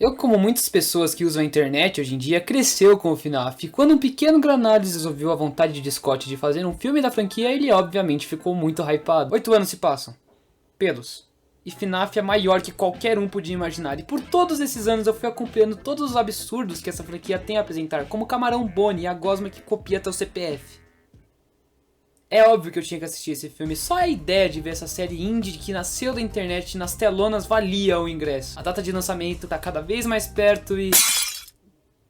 Eu, como muitas pessoas que usam a internet hoje em dia, cresceu com o FNAF. Quando um pequeno Granales ouviu a vontade de Scott de fazer um filme da franquia, ele obviamente ficou muito hypado. 8 anos se passam. Pelos. E FNAF é maior que qualquer um podia imaginar. E por todos esses anos eu fui acompanhando todos os absurdos que essa franquia tem a apresentar, como o Camarão Bonnie e a gosma que copia teu CPF. É óbvio que eu tinha que assistir esse filme, só a ideia de ver essa série indie que nasceu da internet nas telonas valia o ingresso. A data de lançamento tá cada vez mais perto e...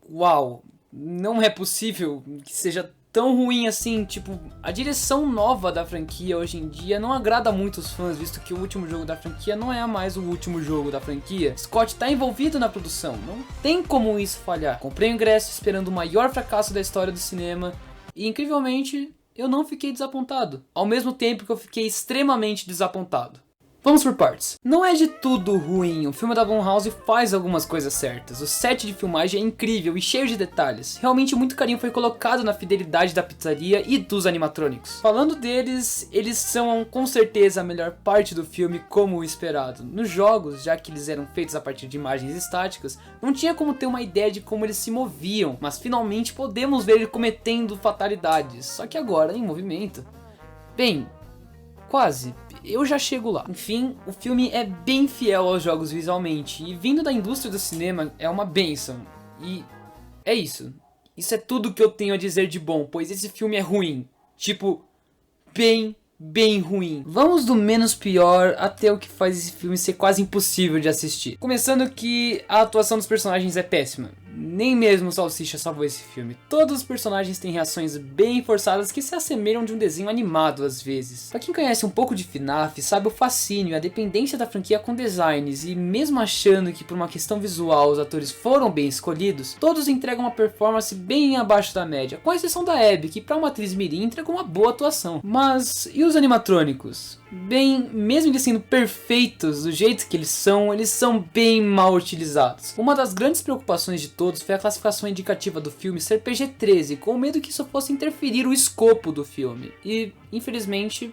Uau, não é possível que seja tão ruim assim, tipo, a direção nova da franquia hoje em dia não agrada muito os fãs, visto que o último jogo da franquia não é mais o último jogo da franquia. Scott tá envolvido na produção, não tem como isso falhar. Comprei o ingresso esperando o maior fracasso da história do cinema e, incrivelmente, eu não fiquei desapontado, ao mesmo tempo que eu fiquei extremamente desapontado. Vamos por partes. Não é de tudo ruim, o filme da Blumhouse faz algumas coisas certas. O set de filmagem é incrível e cheio de detalhes. Realmente muito carinho foi colocado na fidelidade da pizzaria e dos animatrônicos. Falando deles, eles são com certeza a melhor parte do filme como o esperado. Nos jogos, já que eles eram feitos a partir de imagens estáticas, não tinha como ter uma ideia de como eles se moviam, mas finalmente podemos ver ele cometendo fatalidades, só que agora em movimento. Bem, quase. Eu já chego lá. Enfim, o filme é bem fiel aos jogos visualmente, e vindo da indústria do cinema é uma bênção. E é isso. Isso é tudo que eu tenho a dizer de bom, pois esse filme é ruim. Tipo, bem ruim. Vamos do menos pior até o que faz esse filme ser quase impossível de assistir. Começando que a atuação dos personagens é péssima. Nem mesmo o Salsicha salvou esse filme. Todos os personagens têm reações bem forçadas que se assemelham de um desenho animado às vezes. Pra quem conhece um pouco de FNAF, sabe o fascínio e a dependência da franquia com designs, e mesmo achando que por uma questão visual os atores foram bem escolhidos, todos entregam uma performance bem abaixo da média, com exceção da Abby, que pra uma atriz mirim entregou uma boa atuação. Mas e os animatrônicos? Bem, mesmo eles sendo perfeitos do jeito que eles são bem mal utilizados. Uma das grandes preocupações de todos foi a classificação indicativa do filme ser PG-13, com medo que isso fosse interferir o escopo do filme. E, infelizmente,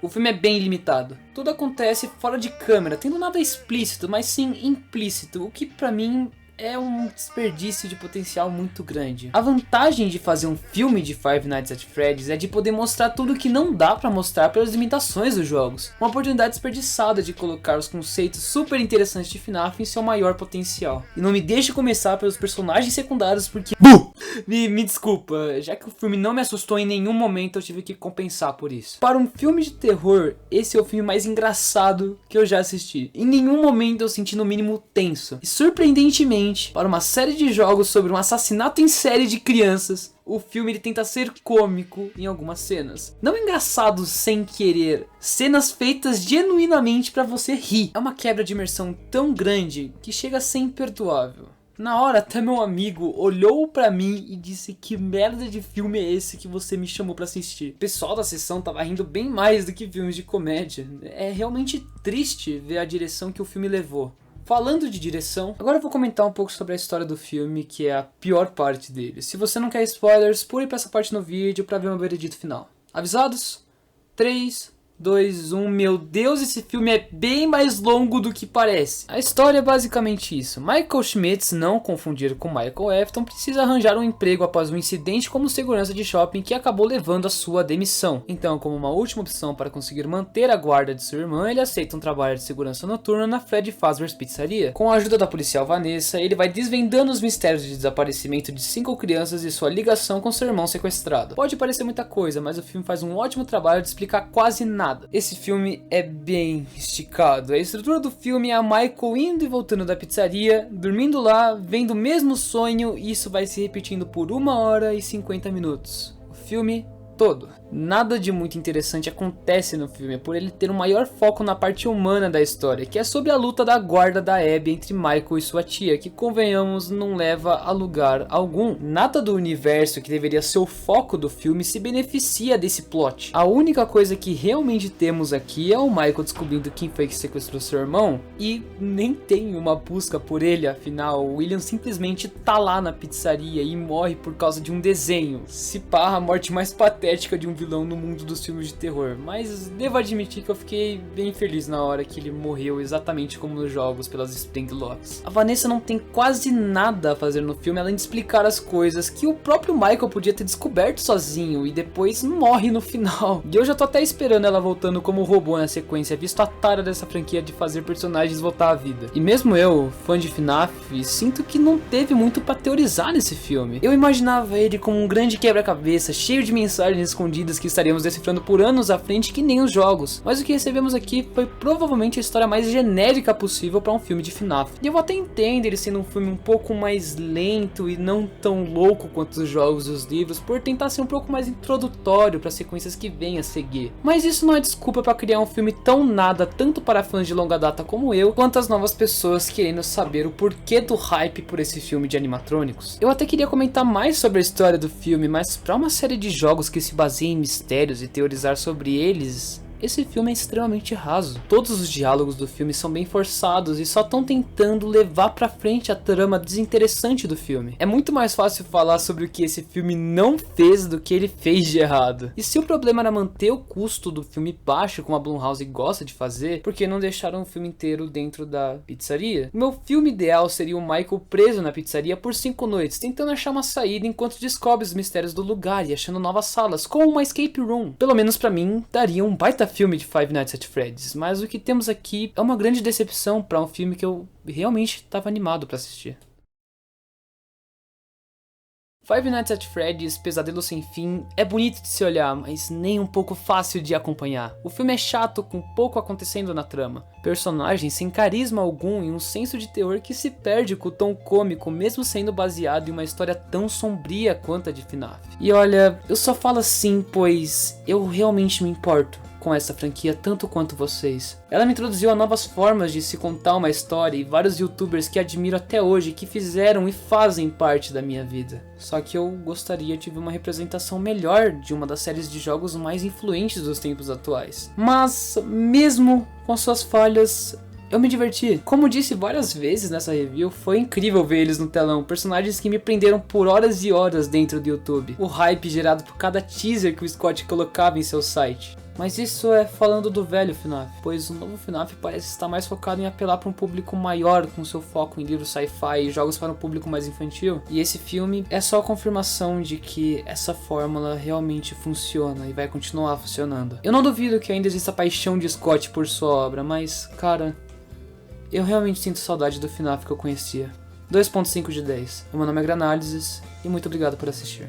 o filme é bem limitado. Tudo acontece fora de câmera, tendo nada explícito, mas sim implícito, o que pra mim é um desperdício de potencial muito grande. A vantagem de fazer um filme de Five Nights at Freddy's é de poder mostrar tudo que não dá pra mostrar pelas limitações dos jogos. Uma oportunidade desperdiçada de colocar os conceitos super interessantes de FNAF em seu maior potencial. E não me deixe começar pelos personagens secundários porque... Me desculpa, já que o filme não me assustou em nenhum momento, eu tive que compensar por isso. Para um filme de terror, esse é o filme mais engraçado que eu já assisti. Em nenhum momento eu senti no mínimo tenso. E surpreendentemente, para uma série de jogos sobre um assassinato em série de crianças, o filme ele tenta ser cômico em algumas cenas. Não engraçado sem querer, cenas feitas genuinamente para você rir. É uma quebra de imersão tão grande que chega a ser imperdoável. Na hora, até meu amigo olhou pra mim e disse: que merda de filme é esse que você me chamou pra assistir? O pessoal da sessão tava rindo bem mais do que filmes de comédia. É realmente triste ver a direção que o filme levou. Falando de direção, agora eu vou comentar um pouco sobre a história do filme, que é a pior parte dele. Se você não quer spoilers, pule pra essa parte no vídeo pra ver o meu veredito final. Avisados? 3, 2, 1, meu Deus, esse filme é bem mais longo do que parece. A história é basicamente isso. Michael Schmitz, não confundir com Michael Afton, precisa arranjar um emprego após um incidente como segurança de shopping que acabou levando à sua demissão. Então, como uma última opção para conseguir manter a guarda de sua irmã, ele aceita um trabalho de segurança noturna na Freddy Fazbear's Pizzaria. Com a ajuda da policial Vanessa, ele vai desvendando os mistérios de desaparecimento de 5 crianças e sua ligação com seu irmão sequestrado. Pode parecer muita coisa, mas o filme faz um ótimo trabalho de explicar quase nada. Esse filme é bem esticado. A estrutura do filme é a Michael indo e voltando da pizzaria, dormindo lá, vendo o mesmo sonho, e isso vai se repetindo por 1 hora e 50 minutos. O filme todo. Nada de muito interessante acontece no filme, por ele ter um maior foco na parte humana da história, que é sobre a luta da guarda da Abby entre Michael e sua tia, que, convenhamos, não leva a lugar algum. Nada do universo que deveria ser o foco do filme se beneficia desse plot. A única coisa que realmente temos aqui é o Michael descobrindo quem foi que sequestrou seu irmão, e nem tem uma busca por ele, afinal, o William simplesmente tá lá na pizzaria e morre por causa de um desenho. Se pá, a morte mais patética de um vilão no mundo dos filmes de terror, mas devo admitir que eu fiquei bem feliz na hora que ele morreu exatamente como nos jogos pelas Springlocks. A Vanessa não tem quase nada a fazer no filme além de explicar as coisas que o próprio Michael podia ter descoberto sozinho e depois morre no final. E eu já tô até esperando ela voltando como robô na sequência, visto a tara dessa franquia de fazer personagens voltar à vida. E mesmo eu, fã de FNAF, sinto que não teve muito pra teorizar nesse filme. Eu imaginava ele como um grande quebra-cabeça, cheio de mensagens escondidas que estaríamos decifrando por anos à frente que nem os jogos. Mas o que recebemos aqui foi provavelmente a história mais genérica possível para um filme de FNAF. E eu até entendo ele sendo um filme um pouco mais lento e não tão louco quanto os jogos e os livros, por tentar ser um pouco mais introdutório para sequências que vêm a seguir. Mas isso não é desculpa para criar um filme tão nada, tanto para fãs de longa data como eu, quanto as novas pessoas querendo saber o porquê do hype por esse filme de animatrônicos. Eu até queria comentar mais sobre a história do filme, mas para uma série de jogos que se baseia em mistérios e teorizar sobre eles, esse filme é extremamente raso. Todos os diálogos do filme são bem forçados e só estão tentando levar pra frente a trama desinteressante do filme. É muito mais fácil falar sobre o que esse filme não fez do que ele fez de errado. E se o problema era manter o custo do filme baixo, como a Blumhouse gosta de fazer, por que não deixaram o filme inteiro dentro da pizzaria? O meu filme ideal seria o Michael preso na pizzaria por 5 noites, tentando achar uma saída enquanto descobre os mistérios do lugar e achando novas salas, como uma escape room. Pelo menos pra mim, daria um baita filme de Five Nights at Freddy's, mas o que temos aqui é uma grande decepção para um filme que eu realmente estava animado para assistir. Five Nights at Freddy's, Pesadelo Sem Fim, é bonito de se olhar, mas nem um pouco fácil de acompanhar. O filme é chato, com pouco acontecendo na trama. Personagens sem carisma algum e um senso de terror que se perde com o tom cômico, mesmo sendo baseado em uma história tão sombria quanto a de FNAF. E olha, eu só falo assim pois eu realmente me importo com essa franquia tanto quanto vocês. Ela me introduziu a novas formas de se contar uma história e vários youtubers que admiro até hoje que fizeram e fazem parte da minha vida. Só que eu gostaria de ver uma representação melhor de uma das séries de jogos mais influentes dos tempos atuais. Mas, mesmo com suas falhas, eu me diverti. Como disse várias vezes nessa review, foi incrível ver eles no telão, personagens que me prenderam por horas e horas dentro do YouTube. O hype gerado por cada teaser que o Scott colocava em seu site. Mas isso é falando do velho FNAF, pois o novo FNAF parece estar mais focado em apelar para um público maior, com seu foco em livros sci-fi e jogos para um público mais infantil. E esse filme é só a confirmação de que essa fórmula realmente funciona e vai continuar funcionando. Eu não duvido que ainda exista paixão de Scott por sua obra, mas, cara, eu realmente sinto saudade do FNAF que eu conhecia. 2.5 de 10. O meu nome é Granálises e muito obrigado por assistir.